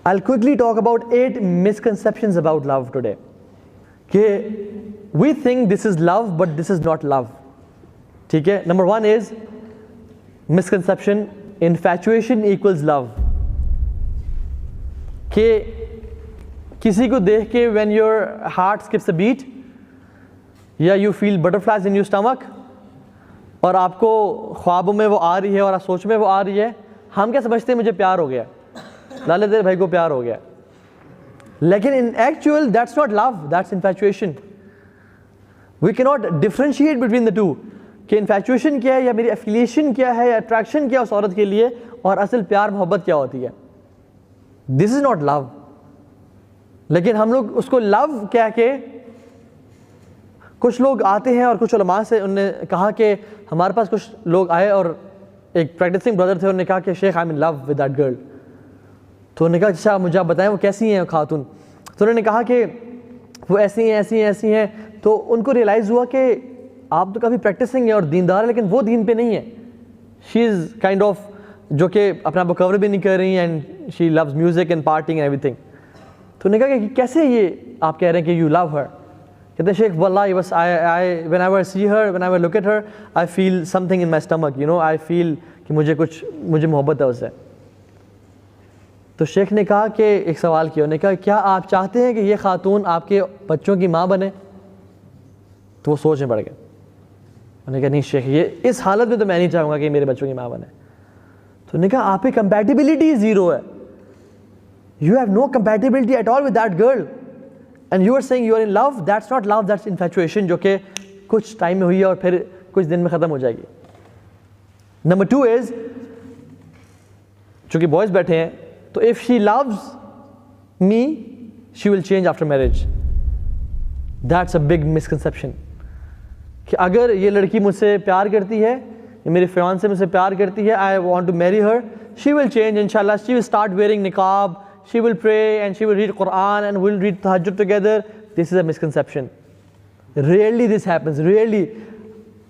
I'll quickly talk about 8 misconceptions about love today. کہ we think this is love but this is not love. ٹھیک ہے. Number 1 is misconception: infatuation equals love. کہ کسی کو دیکھ کے when your heart skips a beat یا you feel butterflies in your stomach اور آپ کو خوابوں میں وہ آ رہی ہے اور آپ سوچ میں وہ آ رہی ہے, ہم کیا سمجھتے ہیں مجھے پیار ہو گیا, لالے تیرے بھائی کو پیار ہو گیا. لیکن in actual that's not love, that's infatuation. We cannot differentiate between the two کہ infatuation کیا ہے یا میری affiliation کیا ہے یا attraction کیا اس عورت کے لیے اور اصل پیار محبت کیا ہوتی ہے. This is not love. لیکن ہم لوگ اس کو love کہہ کے, کچھ لوگ آتے ہیں اور کچھ علماء سے انہوں نے کہا کہ ہمارے پاس کچھ لوگ آئے اور ایک پریکٹسنگ بردر تھے, انہوں نے کہا کہ شیخ I'm in love with that girl. تو انہوں نے کہا اچھا مجھے آپ بتائیں وہ کیسی ہیں خاتون. تو انہوں نے کہا کہ وہ ایسی ہیں ایسی ہیں ایسی ہیں. تو ان کو ریئلائز ہوا کہ آپ تو کافی پریکٹسنگ ہیں اور دیندار ہیں لیکن وہ دین پہ نہیں ہے. شی از کائنڈ آف جو کہ اپنا آپ کو کور بھی نہیں کر رہی and she loves music and partying and everything. تو انہوں نے کہا کہ کیسے یہ آپ کہہ رہے ہیں کہ یو لو ہر. کہتے ہیں شیخ واللہ بس when ever see her whenever ever look at her I feel something in my stomach, you know I feel کہ مجھے محبت ہے اس سے. تو شیخ نے کہا کہ ایک سوال کیا, انہوں نے کہا کیا آپ چاہتے ہیں کہ یہ خاتون آپ کے بچوں کی ماں بنے؟ تو وہ سوچ میں پڑ گئے. انہوں نے کہا نہیں شیخ یہ اس حالت میں تو میں نہیں چاہوں گا کہ میرے بچوں کی ماں بنے. تو انہوں نے کہا آپ کی کمپیٹیبلٹی زیرو ہے. You have no compatibility at all with that girl and you are saying you are in love. That's not love, that's infatuation جو کہ کچھ ٹائم میں ہوئی ہے اور پھر کچھ دن میں ختم ہو جائے گی. Number 2 is, چونکہ بوائز بیٹھے ہیں, تو if she loves me she will change after marriage. That's a big misconception. کہ اگر یہ لڑکی مجھ سے پیار کرتی ہے, میری فیانسے مجھ سے پیار کرتی ہے, I want to marry her, she will change inshallah. She will start wearing niqab, she will pray and she will read Quran and we'll read tahajjud together. This is a misconception. Rarely this happens, really.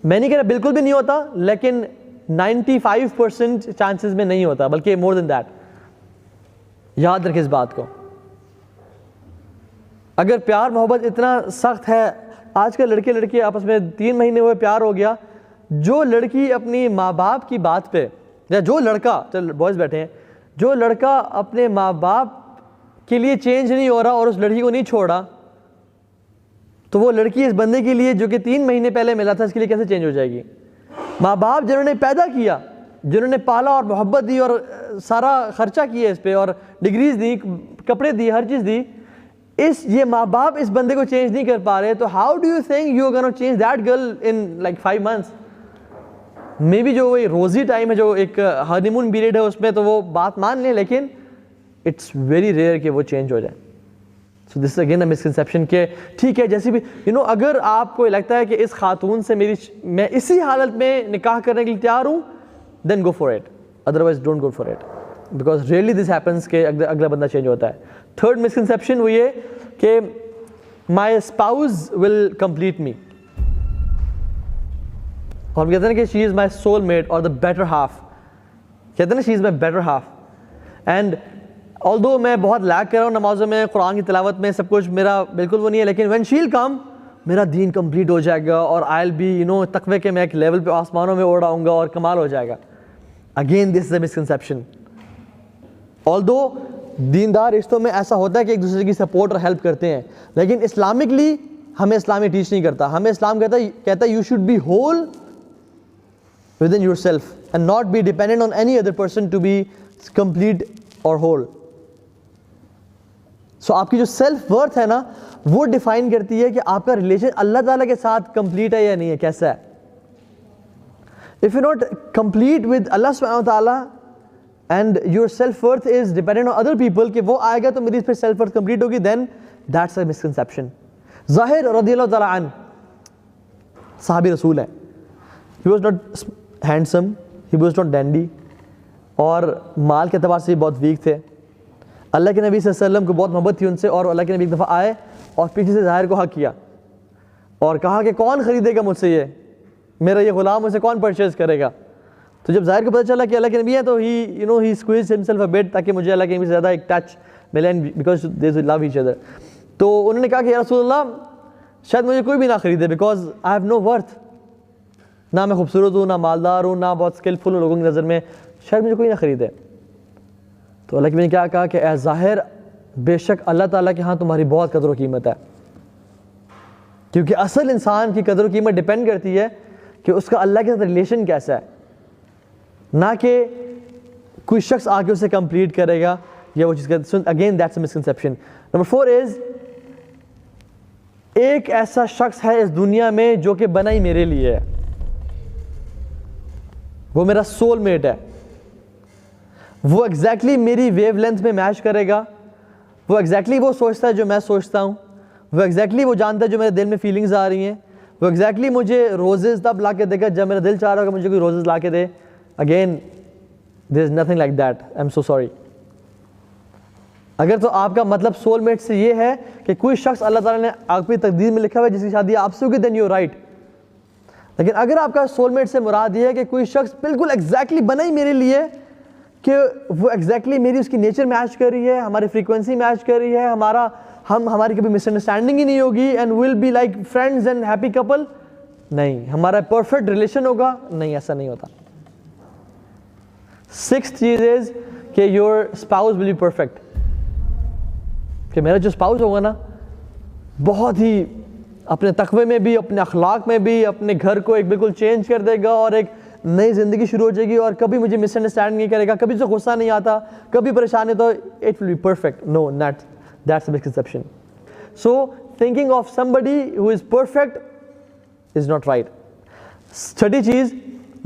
میں نہیں کہہ رہا بالکل بھی نہیں ہوتا, لیکن 95% chances میں نہیں ہوتا, بلکہ more than that. یاد رکھیں اس بات کو. اگر پیار محبت اتنا سخت ہے, آج کل لڑکے لڑکی آپس میں 3 مہینے ہوئے پیار ہو گیا, جو لڑکی اپنی ماں باپ کی بات پہ, یا جو لڑکا, چل بوائز بیٹھے ہیں, جو لڑکا اپنے ماں باپ کے لیے چینج نہیں ہو رہا اور اس لڑکی کو نہیں چھوڑا, تو وہ لڑکی اس بندے کے لیے جو کہ 3 مہینے پہلے ملا تھا اس کے لیے کیسے چینج ہو جائے گی؟ ماں باپ جنہوں نے پیدا کیا, جنہوں نے پالا اور محبت دی اور سارا خرچہ کیا اس پہ اور ڈگریز دی, کپڑے دی, ہر چیز دی, یہ ماں باپ اس بندے کو چینج نہیں کر پا رہے, تو how do you think you are gonna change that girl in like 5 months؟ Maybe جو وہی روزی ٹائم ہے, جو ایک ہنی مون پیریڈ ہے, اس میں تو وہ بات مان لیں, لیکن اٹس ویری ریئر کہ وہ چینج ہو جائے. سو دس از اگین اے مسکنسیپشن کہ ٹھیک ہے جیسی بھی اگر آپ کو لگتا ہے کہ اس خاتون سے میں اسی حالت میں نکاح کرنے کے لیے تیار ہوں, then go for it, otherwise don't go for it, because really this happens کہ اگلا بندہ چینج ہوتا ہے. تھرڈ مسکنسیپشن وہ یہ کہ مائی اسپاؤز ول کمپلیٹ می, اور ہم کہتے ہیں کہ شی از مائی سول میٹ اور دا بیٹر ہاف, کہتے ہیں نا شی از مائی بیٹر ہاف. اینڈ آلدو میں بہت لیک کر رہا ہوں نمازوں میں, قرآن کی تلاوت میں, سب کچھ میرا بالکل وہ نہیں ہے, لیکن وین شی ول کم میرا دین کمپلیٹ ہو جائے گا اور آئی ول بی تقوی کے میں ایک لیول پہ آسمانوں میں اڑ آؤں گا اور کمال ہو جائے گا. Again this is a misconception. آلدو دیندار رشتوں میں ایسا ہوتا ہے کہ ایک دوسرے کی سپورٹ اور ہیلپ کرتے ہیں, لیکن اسلامکلی ہمیں اسلامی ٹیچ نہیں کرتا. ہمیں اسلام کہتا ہے you should be whole within yourself and not be dependent on any other person to be complete or whole. So آپ کی جو سیلف ورتھ ہے نا, وہ ڈیفائن کرتی ہے کہ آپ کا ریلیشن اللہ تعالیٰ کے ساتھ کمپلیٹ ہے یا نہیں ہے, کیسا ہے. If you're not complete with Allah subhanahu wa ta'ala and your self worth is dependent on other people کہ وہ آئے گا تو میری پھر سیلف ورتھ کمپلیٹ ہوگی, then that's a misconception. ظاہر رضی اللہ تعالیٰ عنہ صحابی رسول ہے. He was not handsome, he was not dandy, اور مال کے اعتبار سے بہت ویک تھے. اللہ کے نبی صلی اللہ علیہ وسلم کو بہت محبت تھی ان سے, اور اللہ کے نبی ایک دفعہ آئے اور پیچھے سے ظاہر کو حق کیا اور کہا کہ کون خریدے گا مجھ سے یہ, میرا یہ غلام مجھ سے کون پرچیز کرے گا. تو جب ظاہر کو پتہ چلا کہ اللہ کے نبی ہے تو ہی اسکویزڈ ہمسیلف اے بٹ, تاکہ مجھے اللہ کے نبی سے زیادہ ایک ٹچ million because they love each other. تو انہوں نے کہا کہ یا رسول اللہ شاید مجھے کوئی بھی نہ خریدے because I have no worth, نہ میں خوبصورت ہوں, نہ مالدار ہوں, نہ بہت اسکلفل ہوں لوگوں کی نظر میں, شاید مجھے کوئی نہ خریدے. تو اللہ کے نے کیا کہا کہ اے ظاہر بے شک اللہ تعالیٰ کے ہاں تمہاری بہت قدر و قیمت ہے, کیونکہ اصل انسان کی قدر و قیمت ڈپینڈ کرتی ہے کہ اس کا اللہ کے ساتھ ریلیشن کیسا ہے, نہ کہ کوئی شخص آ کے اسے کمپلیٹ کرے گا یا وہ چیز کرے. Again that's a misconception. Number 4 از ایک ایسا شخص ہے اس دنیا میں جو کہ بنا ہی میرے لیے ہے, وہ میرا سول میٹ ہے, وہ ایگزیکٹلی میری ویو لینتھ میں میچ کرے گا, وہ ایگزیکٹلی وہ سوچتا ہے جو میں سوچتا ہوں, وہ ایگزیکٹلی وہ جانتا ہے جو میرے دل میں فیلنگز آ رہی ہیں, وہ ایگزیکٹلی مجھے روزز تب لا کے دے گا جب میرا دل چاہ رہا ہوگا مجھے کوئی روزز لا کے دے. Again there is nothing like that, I am so sorry. اگر تو آپ کا مطلب سول میٹ سے یہ ہے کہ کوئی شخص اللہ تعالیٰ نے آپ کی تقدیر میں لکھا ہوا ہے جس کی شادی آپ سے ہوگی, دین یو رائٹ. لیکن اگر آپ کا سول میٹ سے مراد یہ ہے کہ کوئی شخص بالکل ایگزیکٹلی بنا ہی میرے لیے, کہ وہ ایگزیکٹلی میری اس کی نیچر میچ کر رہی ہے, ہماری فریکوینسی میچ کر رہی ہے, ہماری کبھی مس انڈرسٹینڈنگ ہی نہیں ہوگی, and will be like friends and happy couple, نہیں, ہمارا پرفیکٹ ریلیشن ہوگا, نہیں, ایسا نہیں ہوتا. 6th چیز از کہ your spouse will be perfect, کہ میرا جو اسپاؤز ہوگا نا بہت ہی اپنے تقوی میں بھی, اپنے اخلاق میں بھی, اپنے گھر کو ایک بالکل چینج کر دے گا اور ایک نئی زندگی شروع ہو جائے گی, اور کبھی مجھے مس انڈرسٹینڈ نہیں کرے گا, کبھی اسے غصہ نہیں آتا, کبھی پریشانی, تو it will be perfect. No, that's a misconception. So thinking of somebody who is perfect is not right. 30 چیز,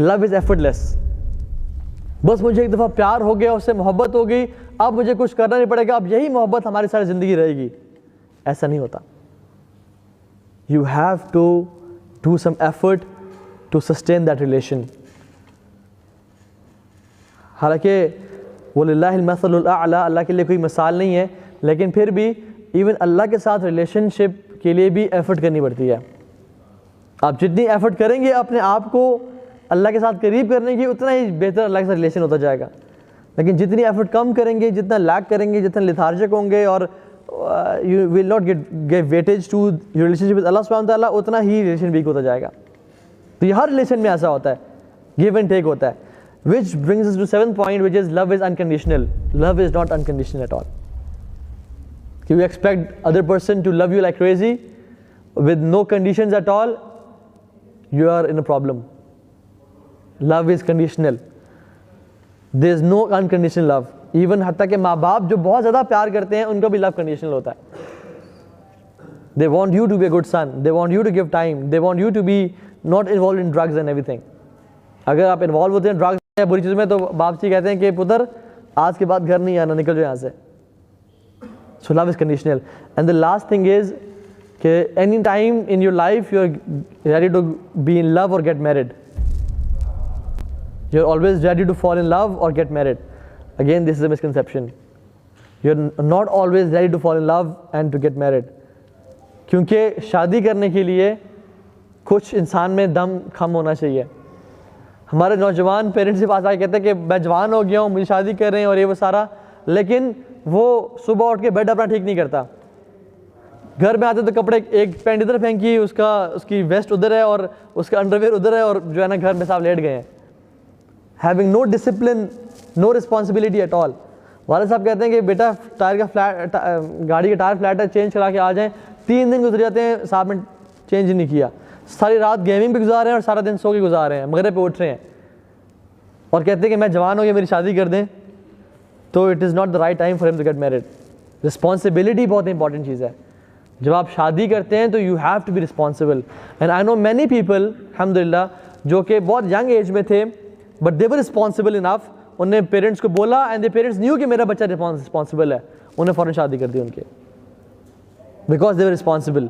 love is effortless. بس مجھے ایک دفعہ پیار ہو گیا, اس سے محبت ہو گئی, اب مجھے کچھ کرنا نہیں پڑے گا, اب یہی محبت ہماری ساری زندگی رہے گی, ایسا نہیں ہوتا. You have to do some effort to sustain that relation. حالانکہ وَلِلَّهِ الْمَثَلُ الْأَعْلَى, اللہ کے لیے کوئی مثال نہیں ہے, لیکن پھر بھی ایون اللہ کے ساتھ ریلیشن شپ کے لیے بھی ایفرٹ کرنی پڑتی ہے. آپ جتنی ایفرٹ کریں گے اپنے آپ کو اللہ کے ساتھ قریب کرنے کی, اتنا ہی بہتر اللہ کے ساتھ ریلیشن ہوتا جائے گا. لیکن جتنی ایفرٹ کم کریں گے, جتنا لیک کریں گے, جتنا لیتھارجک ہوں گے, اور you will not give weightage to your relationship with اللہ سبحانہ تعالیٰ, اتنا ہی ریلیشن ویک ہوتا جائے گا. تو یہ ہر ریلیشن میں ایسا ہوتا ہے, گیو اینڈ ٹیک ہوتا ہے. Which brings us to 7th point, which is love is unconditional. Love is not unconditional at all. If you expect other person to love you like crazy with no conditions at all, you are in a problem. Love is conditional. There is no unconditional love. Even حتیٰ کہ ماں باپ جو بہت زیادہ پیار کرتے ہیں ان کا بھی love conditional ہوتا ہے. They want you to be a good son. They want you to give time. They want you to be not involved in drugs and everything. اگر آپ انوالو ہوتے ہیں ڈرگس میں, بری چیزوں میں, تو باپ جی کہتے ہیں کہ پتر آج کے بعد گھر نہیں آنا, نکل جاؤ یہاں سے. So love is conditional. And the last thing is کہ any time in your life you are ready to be in love or get married. You are always ready to fall in love or get married. Again, this is a misconception. You are not always ready to fall in love and to get married. کیونکہ شادی کرنے کے لیے کچھ انسان میں دم کم ہونا چاہیے. ہمارے نوجوان پیرنٹس کے پاس آ کے کہتے ہیں کہ میں جوان ہو گیا ہوں, مجھے شادی کر رہے ہیں اور یہ وہ سارا, لیکن وہ صبح اٹھ کے بیڈ اپنا ٹھیک نہیں کرتا. گھر میں آتے تو کپڑے ایک پینٹ ادھر پھینکی, اس کی ویسٹ ادھر ہے اور اس کا انڈر ویئر ادھر ہے, اور جو ہے نا گھر میں صاحب لیٹ گئے ہیں. Having no discipline, no responsibility at all. والد صاحب کہتے ہیں کہ بیٹا گاڑی کا ٹائر فلیٹ ہے, چینج کرا کے آ جائیں. 3 دن گزر جاتے ہیں, صاحب نے چینج نہیں کیا. ساری رات گیمنگ پہ گزار رہے ہیں اور سارا دن سو کے گزار رہے ہیں, مغرب پہ اٹھ رہے ہیں اور کہتے ہیں کہ میں جوان ہو گیا, میری شادی کر دیں. تو it is not the right time for ہم ٹو گیٹ میرڈ. رسپانسبلٹی بہت امپورٹنٹ چیز ہے. جب آپ شادی کرتے ہیں تو you have to be responsible. And I know many people الحمد للہ جو کہ بہت ینگ ایج میں تھے, بٹ دے ور رسپانسبل انف. انہوں نے پیرنٹس کو بولا اینڈ دے پیرنٹس نیو کہ میرا بچہ رسپانسبل ہے, انہیں فوراً شادی کر دی ان کے, بیکاز دے ور رسپانسبل.